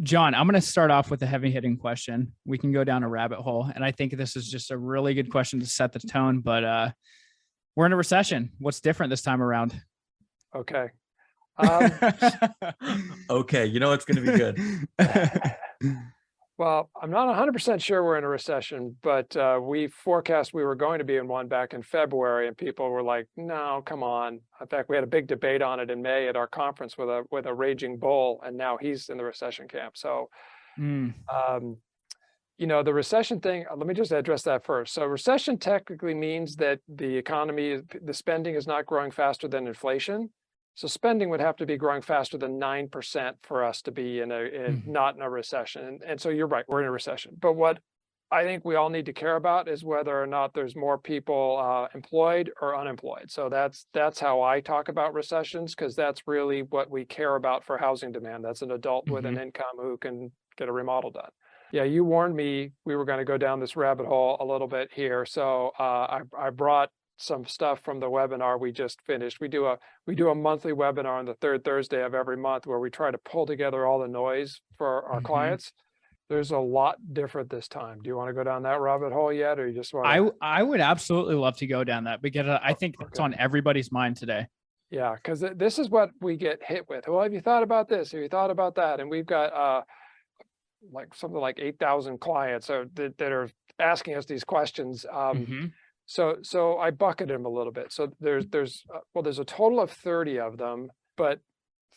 John, I'm going to start off with a heavy hitting question. We can go down a rabbit hole. And I think this is just a really good question to set the tone, but we're in a recession. What's different this time around? Okay. Okay, you know it's going to be good. Well, I'm not 100% sure we're in a recession, but we forecast we were going to be in one back in February, and people were like, "No, come on." In fact, we had a big debate on it in May at our conference with a raging bull, and now he's in the recession camp. So, the recession thing. Let me just address that first. So, recession technically means that the economy, the spending is not growing faster than inflation. So spending would have to be growing faster than 9% for us to be not in a recession. And so you're right, we're in a recession. But what I think we all need to care about is whether or not there's more people employed or unemployed. So that's how I talk about recessions, because that's really what we care about for housing demand. That's an adult with an income who can get a remodel done. Yeah, you warned me we were going to go down this rabbit hole a little bit here. So I brought some stuff from the webinar we just finished. We do a monthly webinar on the third Thursday of every month where we try to pull together all the noise for our clients. There's a lot different this time. Do you want to go down that rabbit hole yet, or you just want to? I would absolutely love to go down that, because I think it's on everybody's mind today. Yeah, because this is what we get hit with. Well, have you thought about this? Have you thought about that? And we've got like something like 8,000 clients that are asking us these questions. So I bucket them a little bit. So there's a total of 30 of them, but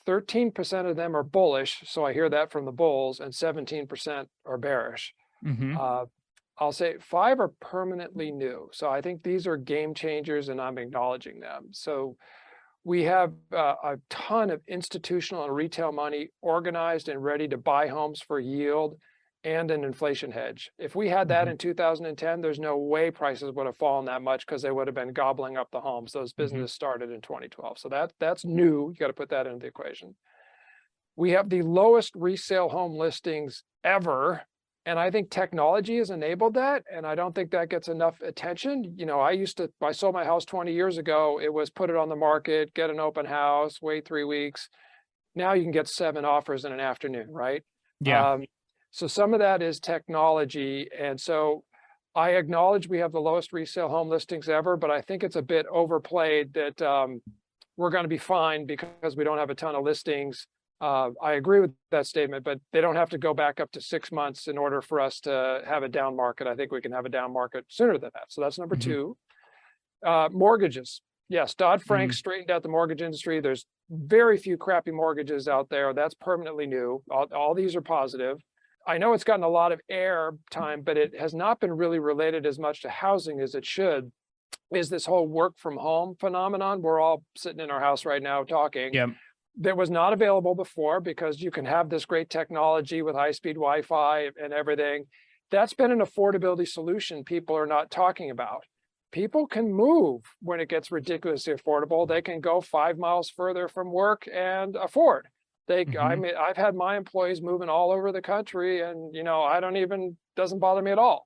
13% of them are bullish. So I hear that from the bulls, and 17% are bearish. I'll say 5 are permanently new. So I think these are game changers, and I'm acknowledging them. So we have a ton of institutional and retail money organized and ready to buy homes for yield and an inflation hedge. If we had that in 2010, there's no way prices would have fallen that much, because they would have been gobbling up the homes. Those businesses started in 2012. So that's new. You got to put that into the equation. We have the lowest resale home listings ever. And I think technology has enabled that. And I don't think that gets enough attention. I sold my house 20 years ago. It was put it on the market, get an open house, wait 3 weeks. Now you can get 7 offers in an afternoon, right? Yeah. So some of that is technology. And so I acknowledge we have the lowest resale home listings ever, but I think it's a bit overplayed that we're going to be fine because we don't have a ton of listings. I agree with that statement, but they don't have to go back up to 6 months in order for us to have a down market. I think we can have a down market sooner than that. So that's number 2. Mortgages. Yes, Dodd-Frank straightened out the mortgage industry. There's very few crappy mortgages out there. That's permanently new. All these are positive. I know it's gotten a lot of air time, but it has not been really related as much to housing as it should, is this whole work from home phenomenon. We're all sitting in our house right now talking. That was not available before, because you can have this great technology with high-speed Wi-Fi and everything. That's been an affordability solution people are not talking about. People can move when it gets ridiculously affordable. They can go 5 miles further from work and afford. I've had my employees moving all over the country, and doesn't bother me at all.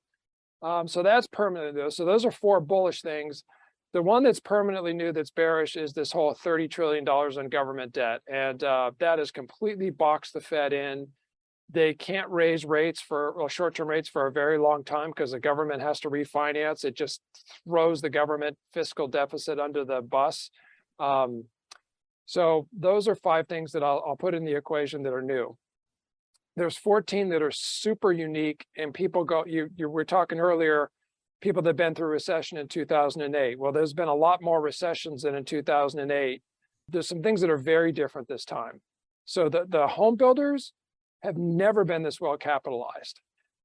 So that's permanent though. So those are 4 bullish things. The one that's permanently new that's bearish is this whole $30 trillion in government debt. And that has completely boxed the Fed in. They can't raise rates short-term rates for a very long time, because the government has to refinance. It just throws the government fiscal deficit under the bus. So those are 5 things that I'll put in the equation that are new. There's 14 that are super unique, and people go, you were talking earlier, people that have been through recession in 2008. Well, there's been a lot more recessions than in 2008. There's some things that are very different this time. So the home builders have never been this well capitalized.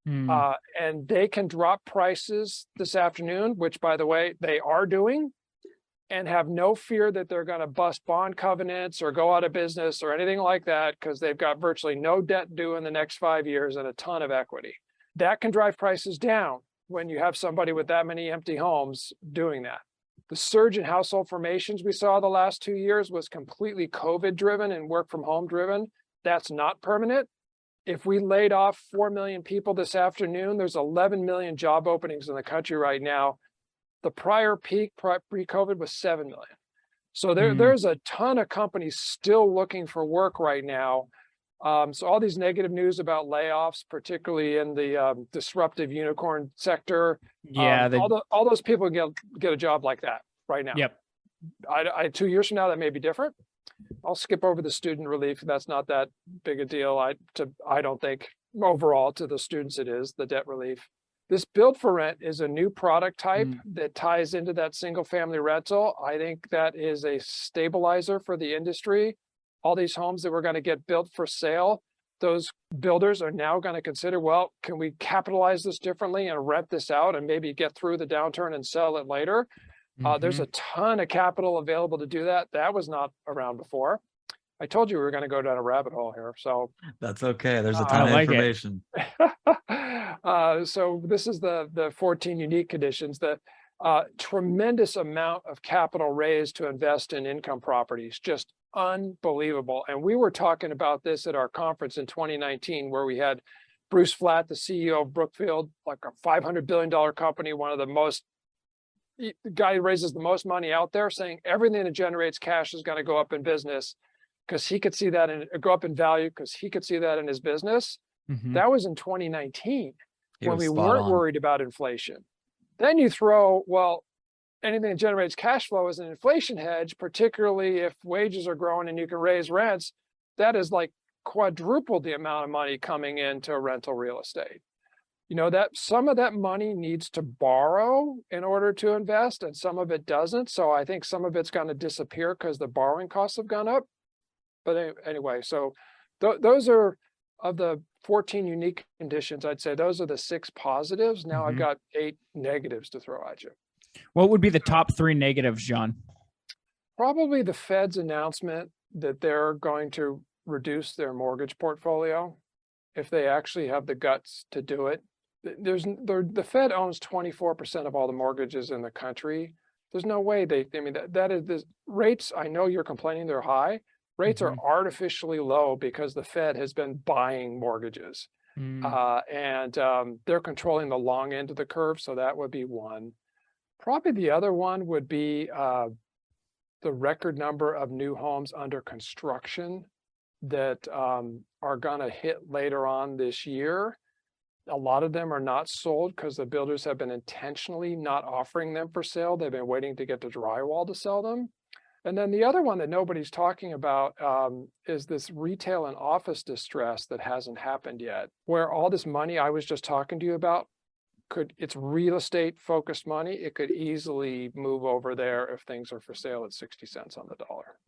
And they can drop prices this afternoon, which, by the way, they are doing, and have no fear that they're going to bust bond covenants or go out of business or anything like that, because they've got virtually no debt due in the next 5 years and a ton of equity. That can drive prices down when you have somebody with that many empty homes doing that. The surge in household formations we saw the last 2 years was completely COVID driven and work from home driven. That's not permanent. If we laid off 4 million people this afternoon, there's 11 million job openings in the country right now. The prior peak pre-COVID was 7 million. So there's a ton of companies still looking for work right now. So all these negative news about layoffs, particularly in the disruptive unicorn sector, Yeah. all those people get a job like that right now. Yep. 2 years from now, that may be different. I'll skip over the student relief. That's not that big a deal. I don't think overall to the students it is the debt relief. This build for rent is a new product type that ties into that single family rental. I think that is a stabilizer for the industry. All these homes that were going to get built for sale, those builders are now going to consider, well, can we capitalize this differently and rent this out and maybe get through the downturn and sell it later? There's a ton of capital available to do that. That was not around before. I told you we were going to go down a rabbit hole here. So That's okay. There's a ton of information. So this is the 14 unique conditions. The tremendous amount of capital raised to invest in income properties, just unbelievable. And we were talking about this at our conference in 2019, where we had Bruce Flatt, the CEO of Brookfield, like a $500 billion company, one of the most, the guy who raises the most money out there, saying everything that generates cash is going to go up in business because he could see that and go up in value because he could see that in his business. That was in 2019 when we weren't worried about inflation. Then you throw, well, anything that generates cash flow is an inflation hedge, particularly if wages are growing and you can raise rents. That is like quadrupled the amount of money coming into rental real estate. You know, that some of that money needs to borrow in order to invest and some of it doesn't. So I think some of it's going to disappear because the borrowing costs have gone up. But anyway, so those are of the 14 unique conditions. I'd say those are the 6 positives. Now I've got 8 negatives to throw at you. What would be the top 3 negatives, John? Probably the Fed's announcement that they're going to reduce their mortgage portfolio if they actually have the guts to do it. The Fed owns 24% of all the mortgages in the country. There's no way that is the rates. I know you're complaining they're high. Rates are artificially low because the Fed has been buying mortgages and they're controlling the long end of the curve. So that would be one. Probably the other one would be the record number of new homes under construction that are going to hit later on this year. A lot of them are not sold because the builders have been intentionally not offering them for sale. They've been waiting to get to drywall to sell them. And then the other one that nobody's talking about is this retail and office distress that hasn't happened yet, where all this money I was just talking to you about, it's real estate focused money. It could easily move over there if things are for sale at 60 cents on the dollar.